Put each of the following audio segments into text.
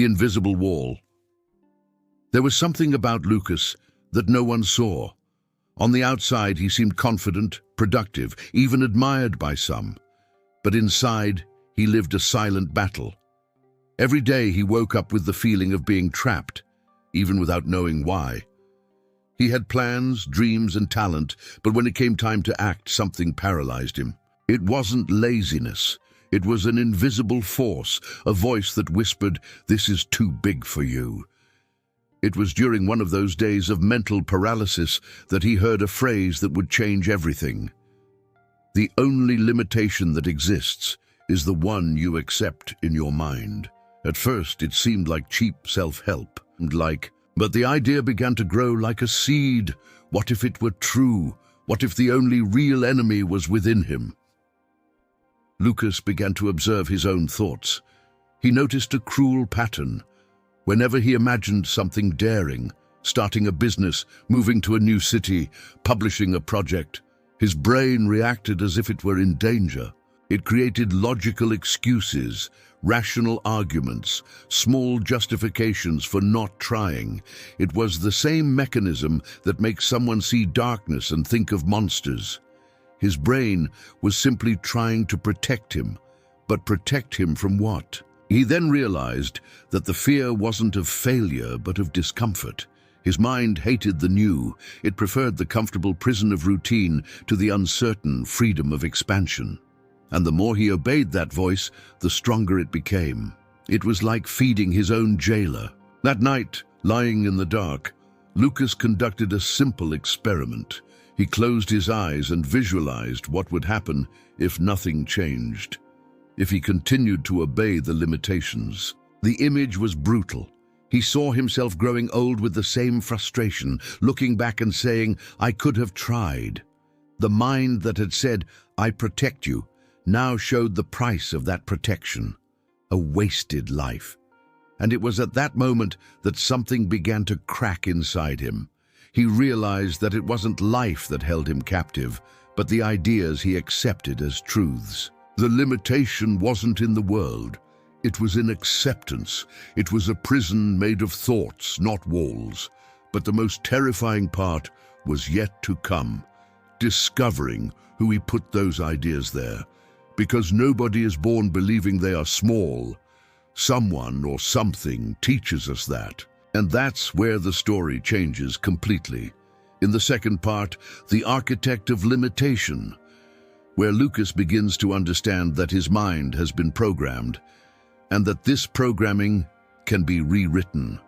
The invisible wall. There was something about Lucas that no one saw. On the outside, he seemed confident, productive, even admired by some. But inside, he lived a silent battle. Every day he woke up with the feeling of being trapped, even without knowing why. He had plans, dreams, and talent, but when it came time to act, something paralyzed him. It wasn't laziness. It was an invisible force, a voice that whispered, "This is too big for you." It was during one of those days of mental paralysis that he heard a phrase that would change everything. "The only limitation that exists is the one you accept in your mind." At first, it seemed like cheap self-help, but the idea began to grow like a seed. What if it were true? What if the only real enemy was within him? Lucas began to observe his own thoughts. He noticed a cruel pattern. Whenever he imagined something daring, starting a business, moving to a new city, publishing a project, his brain reacted as if it were in danger. It created logical excuses, rational arguments, small justifications for not trying. It was the same mechanism that makes someone see darkness and think of monsters. His brain was simply trying to protect him, but protect him from what? He then realized that the fear wasn't of failure, but of discomfort. His mind hated the new. It preferred the comfortable prison of routine to the uncertain freedom of expansion. And the more he obeyed that voice, the stronger it became. It was like feeding his own jailer. That night, lying in the dark, Lucas conducted a simple experiment. He closed his eyes and visualized what would happen if nothing changed, if he continued to obey the limitations. The image was brutal. He saw himself growing old with the same frustration, looking back and saying, "I could have tried." The mind that had said, "I protect you," now showed the price of that protection, a wasted life. And it was at that moment that something began to crack inside him. He realized that it wasn't life that held him captive, but the ideas he accepted as truths. The limitation wasn't in the world. It was in acceptance. It was a prison made of thoughts, not walls. But the most terrifying part was yet to come, discovering who he put those ideas there. Because nobody is born believing they are small. Someone or something teaches us that. And that's where the story changes completely. In the second part, The Architect of Limitation, where Lucas begins to understand that his mind has been programmed, and that this programming can be rewritten.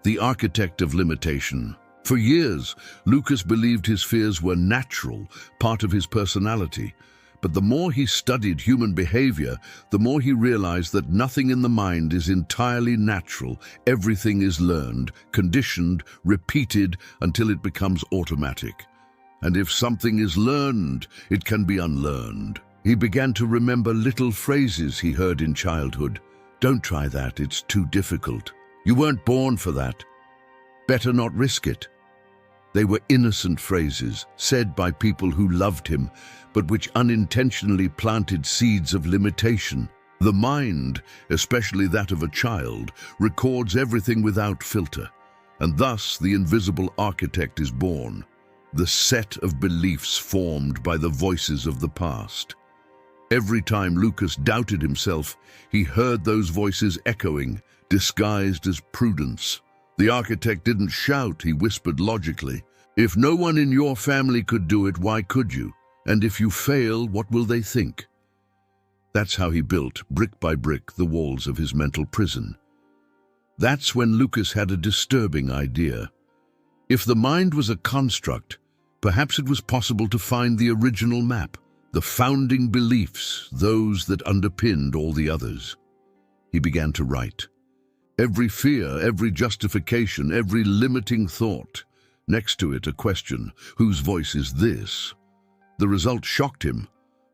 The Architect of Limitation. For years, Lucas believed his fears were natural, part of his personality. But the more he studied human behavior, the more he realized that nothing in the mind is entirely natural. Everything is learned, conditioned, repeated until it becomes automatic. And if something is learned, it can be unlearned. He began to remember little phrases he heard in childhood. "Don't try that, it's too difficult. You weren't born for that. Better not risk it." They were innocent phrases, said by people who loved him, but which unintentionally planted seeds of limitation. The mind, especially that of a child, records everything without filter, and thus the invisible architect is born, the set of beliefs formed by the voices of the past. Every time Lucas doubted himself, he heard those voices echoing, disguised as prudence. The architect didn't shout, he whispered logically. "If no one in your family could do it, why could you? And if you fail, what will they think?" That's how he built, brick by brick, the walls of his mental prison. That's when Lucas had a disturbing idea. If the mind was a construct, perhaps it was possible to find the original map, the founding beliefs, those that underpinned all the others. He began to write. Every fear, every justification, every limiting thought. Next to it, a question: whose voice is this? The result shocked him.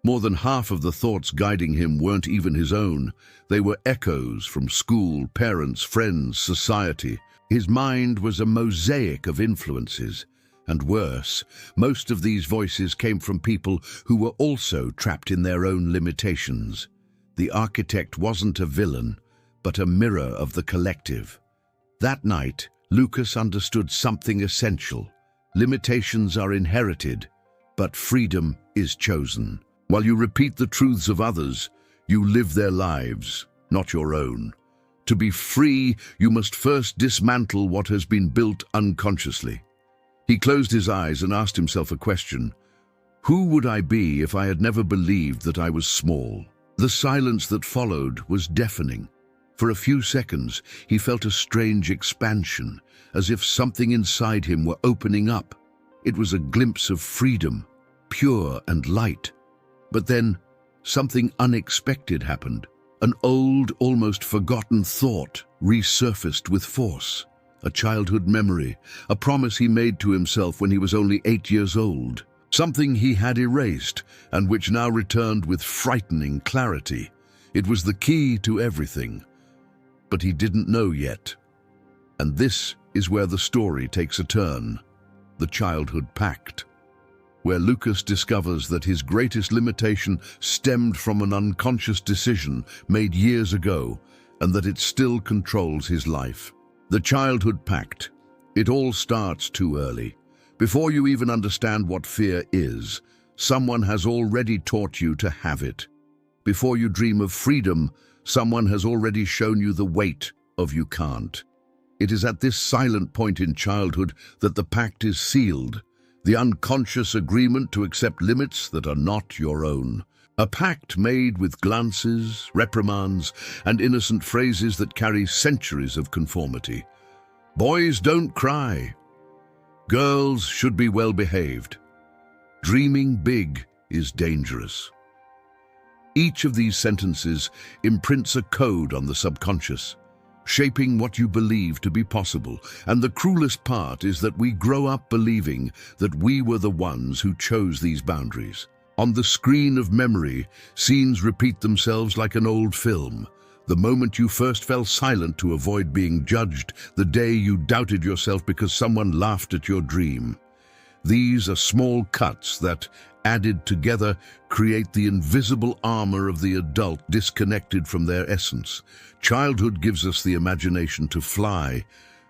More than half of the thoughts guiding him weren't even his own. They were echoes from school, parents, friends, society. His mind was a mosaic of influences. And worse, most of these voices came from people who were also trapped in their own limitations. The architect wasn't a villain, but a mirror of the collective. That night, Lucas understood something essential. Limitations are inherited, but freedom is chosen. While you repeat the truths of others, you live their lives, not your own. To be free, you must first dismantle what has been built unconsciously. He closed his eyes and asked himself a question. Who would I be if I had never believed that I was small? The silence that followed was deafening. For a few seconds, he felt a strange expansion, as if something inside him were opening up. It was a glimpse of freedom, pure and light. But then, something unexpected happened. An old, almost forgotten thought resurfaced with force. A childhood memory, a promise he made to himself when he was only 8 years old. Something he had erased, and which now returned with frightening clarity. It was the key to everything. But he didn't know yet. And this is where the story takes a turn. The childhood pact, where Lucas discovers that his greatest limitation stemmed from an unconscious decision made years ago, and that it still controls his life. The childhood pact. It all starts too early. Before you even understand what fear is, someone has already taught you to have it. Before you dream of freedom, someone has already shown you the weight of you can't. It is at this silent point in childhood that the pact is sealed, the unconscious agreement to accept limits that are not your own. A pact made with glances, reprimands, and innocent phrases that carry centuries of conformity. Boys don't cry. Girls should be well behaved. Dreaming big is dangerous. Each of these sentences imprints a code on the subconscious, shaping what you believe to be possible. And the cruelest part is that we grow up believing that we were the ones who chose these boundaries. On the screen of memory, scenes repeat themselves like an old film. The moment you first fell silent to avoid being judged, the day you doubted yourself because someone laughed at your dream. These are small cuts that, added together, create the invisible armor of the adult disconnected from their essence. Childhood gives us the imagination to fly,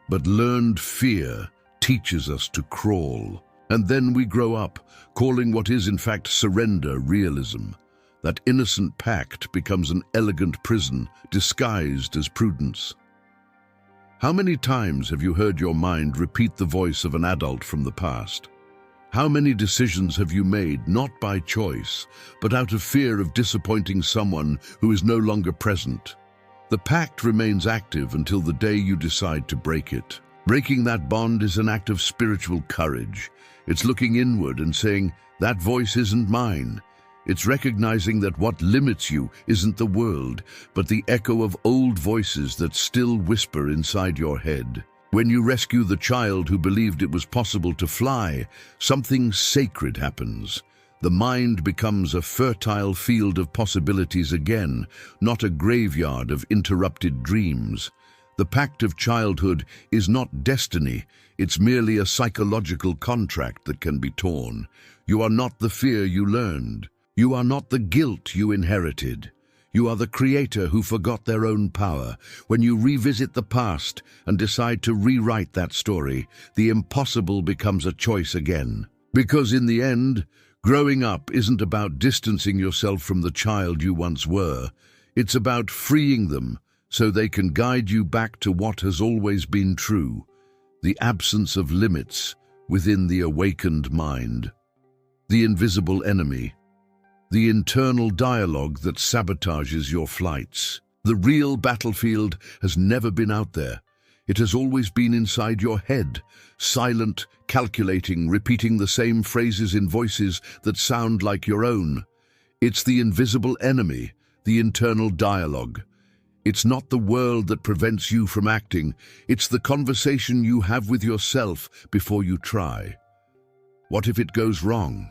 but learned fear teaches us to crawl. And then we grow up, calling what is in fact surrender realism. That innocent pact becomes an elegant prison disguised as prudence. How many times have you heard your mind repeat the voice of an adult from the past? How many decisions have you made not by choice, but out of fear of disappointing someone who is no longer present? The pact remains active until the day you decide to break it. Breaking that bond is an act of spiritual courage. It's looking inward and saying, that voice isn't mine. It's recognizing that what limits you isn't the world, but the echo of old voices that still whisper inside your head. When you rescue the child who believed it was possible to fly, something sacred happens. The mind becomes a fertile field of possibilities again, not a graveyard of interrupted dreams. The pact of childhood is not destiny, it's merely a psychological contract that can be torn. You are not the fear you learned. You are not the guilt you inherited. You are the creator who forgot their own power. When you revisit the past and decide to rewrite that story, the impossible becomes a choice again. Because in the end, growing up isn't about distancing yourself from the child you once were. It's about freeing them so they can guide you back to what has always been true, the absence of limits within the awakened mind. The invisible enemy. The internal dialogue that sabotages your flights. The real battlefield has never been out there. It has always been inside your head, silent, calculating, repeating the same phrases in voices that sound like your own. It's the invisible enemy, the internal dialogue. It's not the world that prevents you from acting. It's the conversation you have with yourself before you try. What if it goes wrong?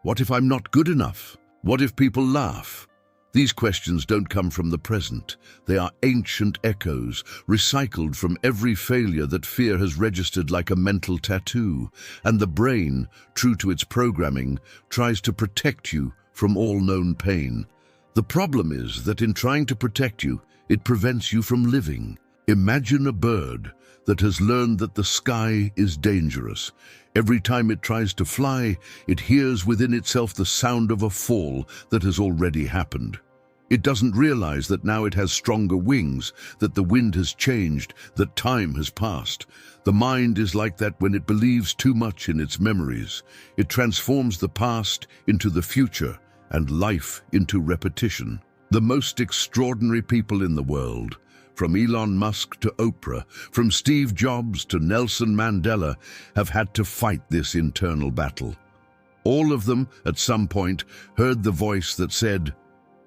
What if I'm not good enough? What if people laugh? These questions don't come from the present. They are ancient echoes, recycled from every failure that fear has registered like a mental tattoo. And the brain, true to its programming, tries to protect you from all known pain. The problem is that in trying to protect you, it prevents you from living. Imagine a bird that has learned that the sky is dangerous. Every time it tries to fly, it hears within itself the sound of a fall that has already happened. It doesn't realize that now it has stronger wings, that the wind has changed, that time has passed. The mind is like that when it believes too much in its memories. It transforms the past into the future and life into repetition. The most extraordinary people in the world, from Elon Musk to Oprah, from Steve Jobs to Nelson Mandela, have had to fight this internal battle. All of them, at some point, heard the voice that said,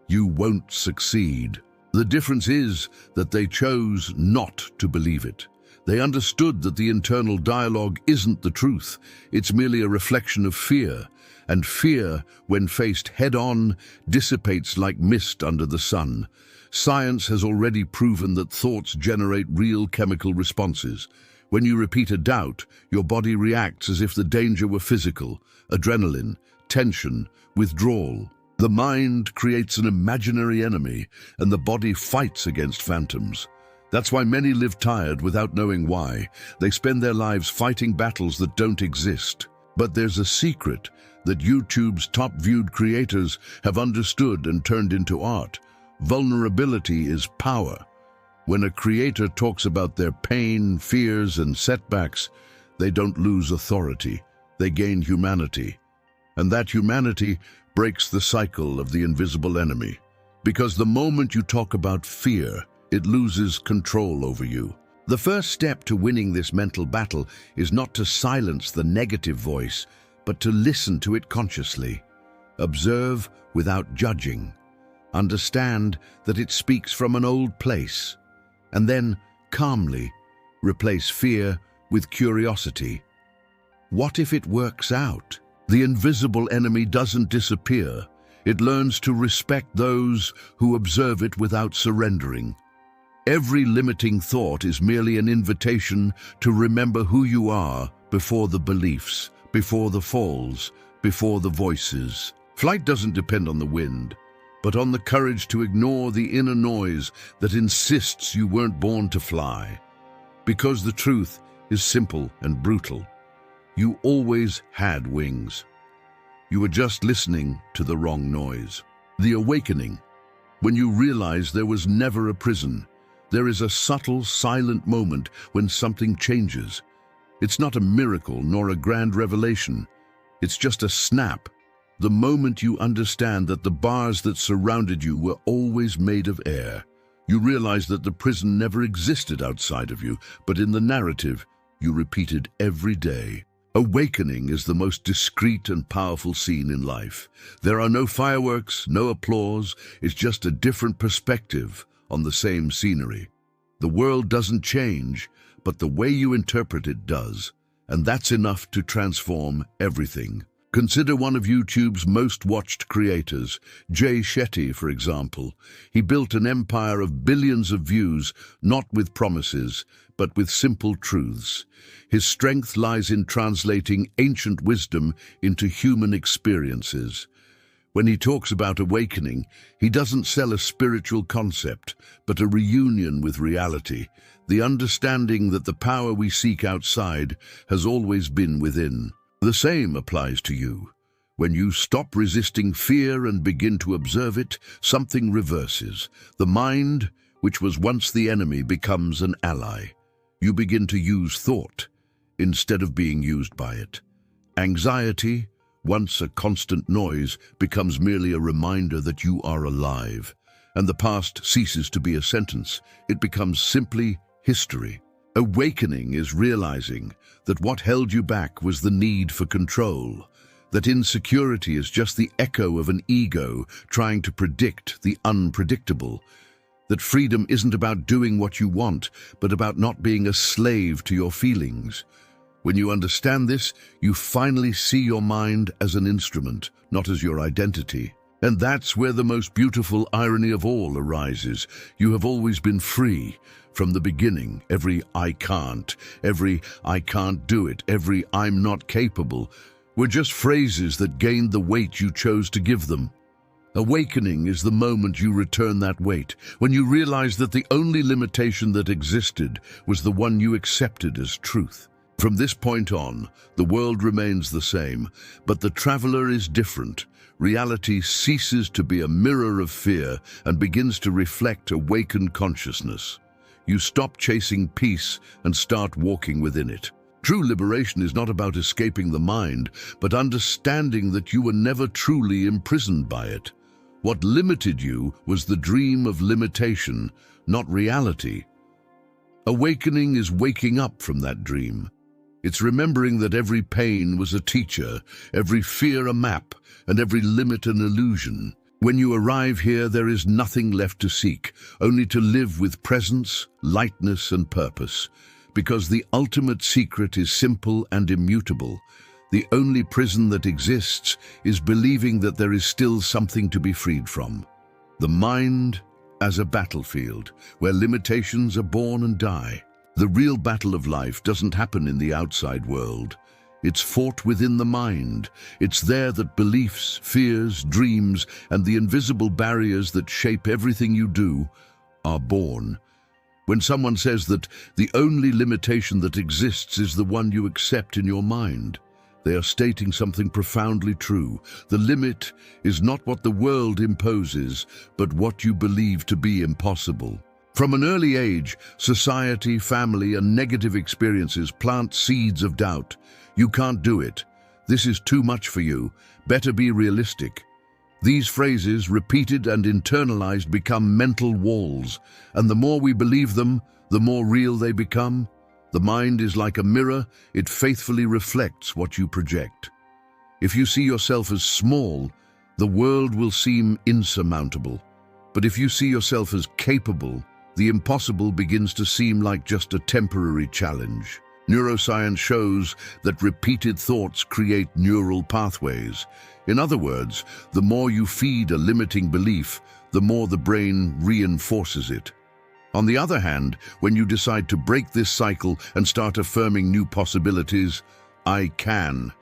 "You won't succeed." The difference is that they chose not to believe it. They understood that the internal dialogue isn't the truth. It's merely a reflection of fear. And fear, when faced head-on, dissipates like mist under the sun. Science has already proven that thoughts generate real chemical responses. When you repeat a doubt, your body reacts as if the danger were physical. Adrenaline, tension, withdrawal. The mind creates an imaginary enemy, and the body fights against phantoms. That's why many live tired without knowing why. They spend their lives fighting battles that don't exist. But there's a secret that YouTube's top-viewed creators have understood and turned into art. Vulnerability is power. When a creator talks about their pain, fears, and setbacks, they don't lose authority. They gain humanity. And that humanity breaks the cycle of the invisible enemy. Because the moment you talk about fear, it loses control over you. The first step to winning this mental battle is not to silence the negative voice, but to listen to it consciously. Observe without judging. Understand that it speaks from an old place. And then, calmly, replace fear with curiosity. What if it works out? The invisible enemy doesn't disappear. It learns to respect those who observe it without surrendering. Every limiting thought is merely an invitation to remember who you are before the beliefs, before the falls, before the voices. Flight doesn't depend on the wind, but on the courage to ignore the inner noise that insists you weren't born to fly. Because the truth is simple and brutal. You always had wings. You were just listening to the wrong noise. The awakening, when you realize there was never a prison. There is a subtle, silent moment when something changes. It's not a miracle nor a grand revelation. It's just a snap. The moment you understand that the bars that surrounded you were always made of air. You realize that the prison never existed outside of you, but in the narrative, you repeated every day. Awakening is the most discreet and powerful scene in life. There are no fireworks, no applause. It's just a different perspective on the same scenery. The world doesn't change, but the way you interpret it does, and that's enough to transform everything. Consider one of YouTube's most watched creators, Jay Shetty, for example. He built an empire of billions of views, not with promises, but with simple truths. His strength lies in translating ancient wisdom into human experiences. When he talks about awakening, he doesn't sell a spiritual concept, but a reunion with reality, the understanding that the power we seek outside has always been within. The same applies to you. When you stop resisting fear and begin to observe it, something reverses. The mind, which was once the enemy, becomes an ally. You begin to use thought instead of being used by it. Anxiety, once a constant noise, becomes merely a reminder that you are alive, and the past ceases to be a sentence. It becomes simply history. Awakening is realizing that what held you back was the need for control, that insecurity is just the echo of an ego trying to predict the unpredictable, that freedom isn't about doing what you want, but about not being a slave to your feelings. When you understand this, you finally see your mind as an instrument, not as your identity. And that's where the most beautiful irony of all arises. You have always been free. From the beginning, every "I can't," every "I can't do it," every "I'm not capable" were just phrases that gained the weight you chose to give them. Awakening is the moment you return that weight, when you realize that the only limitation that existed was the one you accepted as truth. From this point on, the world remains the same, but the traveler is different. Reality ceases to be a mirror of fear and begins to reflect awakened consciousness. You stop chasing peace and start walking within it. True liberation is not about escaping the mind, but understanding that you were never truly imprisoned by it. What limited you was the dream of limitation, not reality. Awakening is waking up from that dream. It's remembering that every pain was a teacher, every fear a map, and every limit an illusion. When you arrive here, there is nothing left to seek, only to live with presence, lightness, and purpose. Because the ultimate secret is simple and immutable. The only prison that exists is believing that there is still something to be freed from. The mind as a battlefield, where limitations are born and die. The real battle of life doesn't happen in the outside world. It's fought within the mind. It's there that beliefs, fears, dreams, and the invisible barriers that shape everything you do are born. When someone says that the only limitation that exists is the one you accept in your mind, they are stating something profoundly true. The limit is not what the world imposes, but what you believe to be impossible. From an early age, society, family, and negative experiences plant seeds of doubt. You can't do it. This is too much for you. Better be realistic. These phrases, repeated and internalized, become mental walls, and the more we believe them, the more real they become. The mind is like a mirror. It faithfully reflects what you project. If you see yourself as small, the world will seem insurmountable. But if you see yourself as capable, the impossible begins to seem like just a temporary challenge. Neuroscience shows that repeated thoughts create neural pathways. In other words, the more you feed a limiting belief, the more the brain reinforces it. On the other hand, when you decide to break this cycle and start affirming new possibilities, I can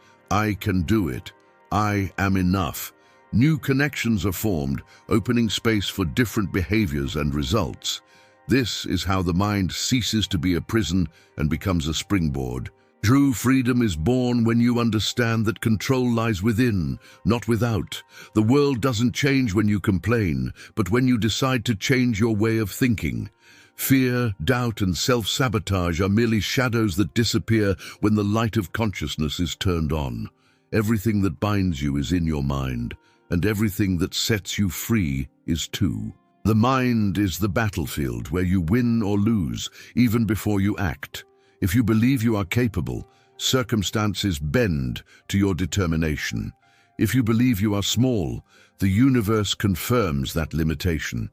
do it, I am enough, new connections are formed, opening space for different behaviors and results. This is how the mind ceases to be a prison and becomes a springboard. True freedom is born when you understand that control lies within, not without. The world doesn't change when you complain, but when you decide to change your way of thinking. Fear, doubt, and self-sabotage are merely shadows that disappear when the light of consciousness is turned on. Everything that binds you is in your mind, and everything that sets you free is too. The mind is the battlefield where you win or lose, even before you act. If you believe you are capable, circumstances bend to your determination. If you believe you are small, the universe confirms that limitation.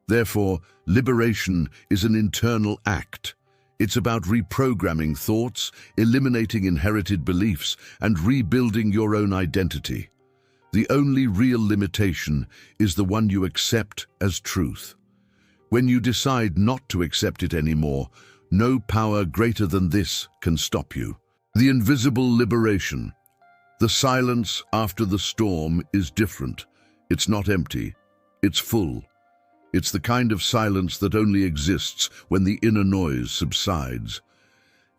Therefore, liberation is an internal act. It's about reprogramming thoughts, eliminating inherited beliefs, and rebuilding your own identity. The only real limitation is the one you accept as truth. When you decide not to accept it anymore, no power greater than this can stop you. The invisible liberation. The silence after the storm is different. It's not empty. It's full. It's the kind of silence that only exists when the inner noise subsides.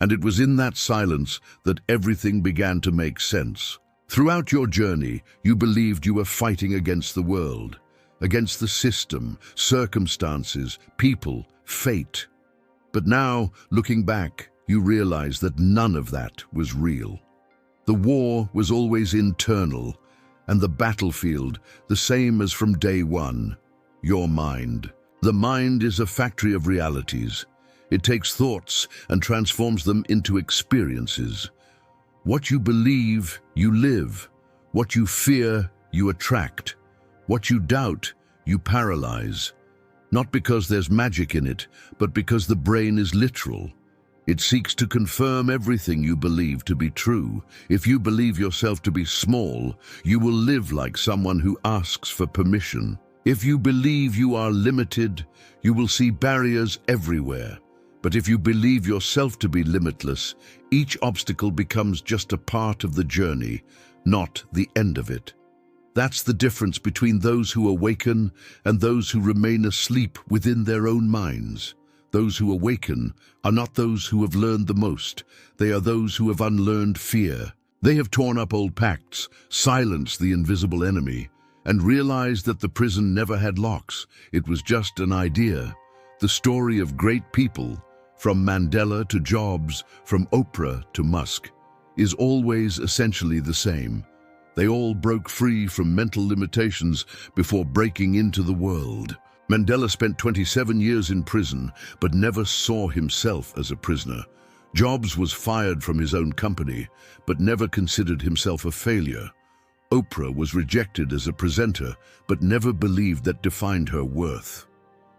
And it was in that silence that everything began to make sense. Throughout your journey, you believed you were fighting against the world, against the system, circumstances, people, fate. But now, looking back, you realize that none of that was real. The war was always internal, and the battlefield the same as from day one, your mind. The mind is a factory of realities. It takes thoughts and transforms them into experiences. What you believe, you live. What you fear, you attract. What you doubt, you paralyze. Not because there's magic in it, but because the brain is literal. It seeks to confirm everything you believe to be true. If you believe yourself to be small, you will live like someone who asks for permission. If you believe you are limited, you will see barriers everywhere. But if you believe yourself to be limitless, each obstacle becomes just a part of the journey, not the end of it. That's the difference between those who awaken and those who remain asleep within their own minds. Those who awaken are not those who have learned the most. They are those who have unlearned fear. They have torn up old pacts, silenced the invisible enemy, and realized that the prison never had locks. It was just an idea. The story of great people, from Mandela to Jobs, from Oprah to Musk, is always essentially the same. They all broke free from mental limitations before breaking into the world. Mandela spent 27 years in prison, but never saw himself as a prisoner. Jobs was fired from his own company, but never considered himself a failure. Oprah was rejected as a presenter, but never believed that defined her worth.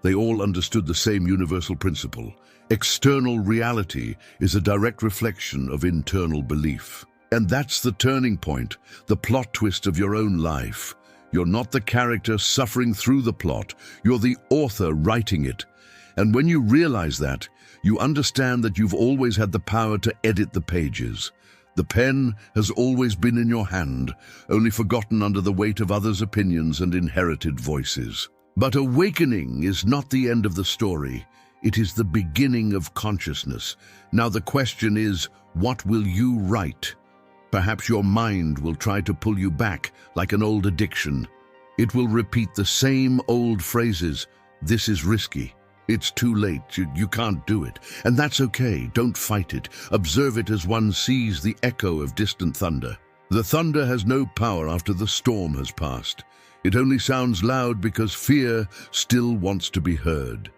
They all understood the same universal principle. External reality is a direct reflection of internal belief. And that's the turning point, the plot twist of your own life. You're not the character suffering through the plot, you're the author writing it. And when you realize that, you understand that you've always had the power to edit the pages. The pen has always been in your hand, only forgotten under the weight of others' opinions and inherited voices. But awakening is not the end of the story. It is the beginning of consciousness. Now the question is, what will you write? Perhaps your mind will try to pull you back like an old addiction. It will repeat the same old phrases. This is risky. It's too late. You can't do it. And that's okay. Don't fight it. Observe it as one sees the echo of distant thunder. The thunder has no power after the storm has passed. It only sounds loud because fear still wants to be heard.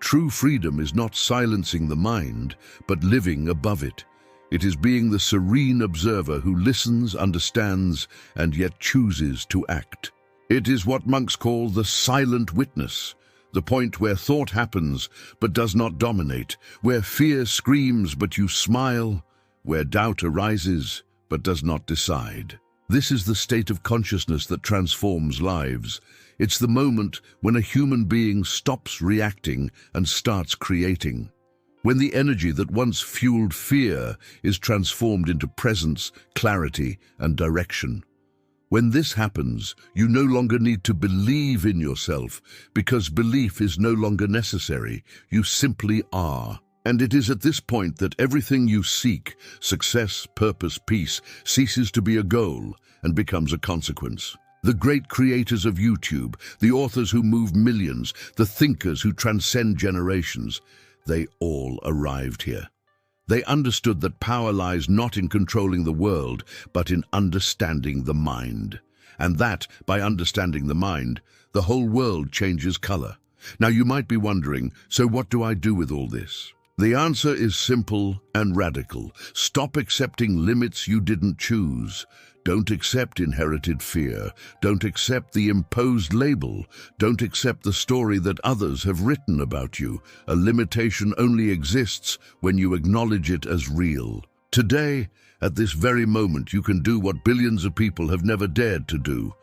True freedom is not silencing the mind, but living above it. It is being the serene observer who listens, understands, and yet chooses to act. It is what monks call the silent witness, the point where thought happens but does not dominate, where fear screams but you smile, where doubt arises but does not decide. This is the state of consciousness that transforms lives. It's the moment when a human being stops reacting and starts creating. When the energy that once fueled fear is transformed into presence, clarity, and direction. When this happens, you no longer need to believe in yourself, because belief is no longer necessary. You simply are. And it is at this point that everything you seek, success, purpose, peace, ceases to be a goal and becomes a consequence. The great creators of YouTube, the authors who move millions, the thinkers who transcend generations, they all arrived here. They understood that power lies not in controlling the world, but in understanding the mind. And that, by understanding the mind, the whole world changes color. Now you might be wondering, so what do I do with all this? The answer is simple and radical. Stop accepting limits you didn't choose. Don't accept inherited fear. Don't accept the imposed label. Don't accept the story that others have written about you. A limitation only exists when you acknowledge it as real. Today, at this very moment, you can do what billions of people have never dared to do.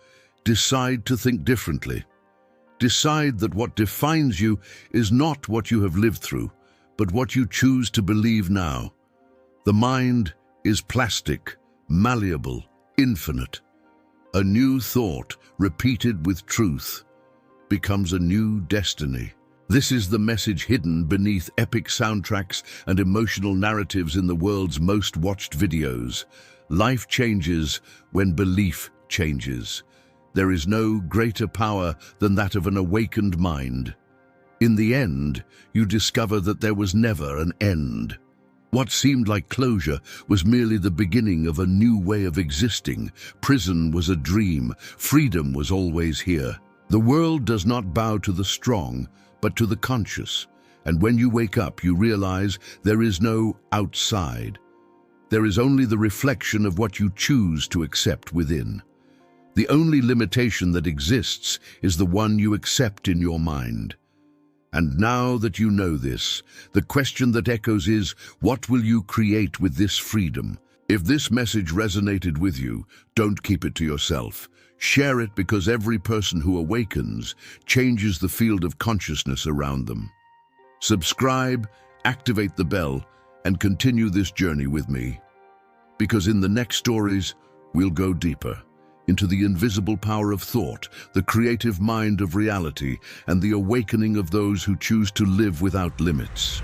Decide to think differently. Decide that what defines you is not what you have lived through, but what you choose to believe now. The mind is plastic, malleable, infinite. A new thought, repeated with truth, becomes a new destiny. This is the message hidden beneath epic soundtracks and emotional narratives in the world's most watched videos. Life changes when belief changes. There is no greater power than that of an awakened mind. In the end, you discover that there was never an end. What seemed like closure was merely the beginning of a new way of existing. Prison was a dream. Freedom was always here. The world does not bow to the strong, but to the conscious. And when you wake up, you realize there is no outside. There is only the reflection of what you choose to accept within. The only limitation that exists is the one you accept in your mind. And now that you know this, the question that echoes is, what will you create with this freedom? If this message resonated with you, don't keep it to yourself. Share it, because every person who awakens changes the field of consciousness around them. Subscribe, activate the bell, and continue this journey with me. Because in the next stories, we'll go deeper into the invisible power of thought, the creative mind of reality, and the awakening of those who choose to live without limits.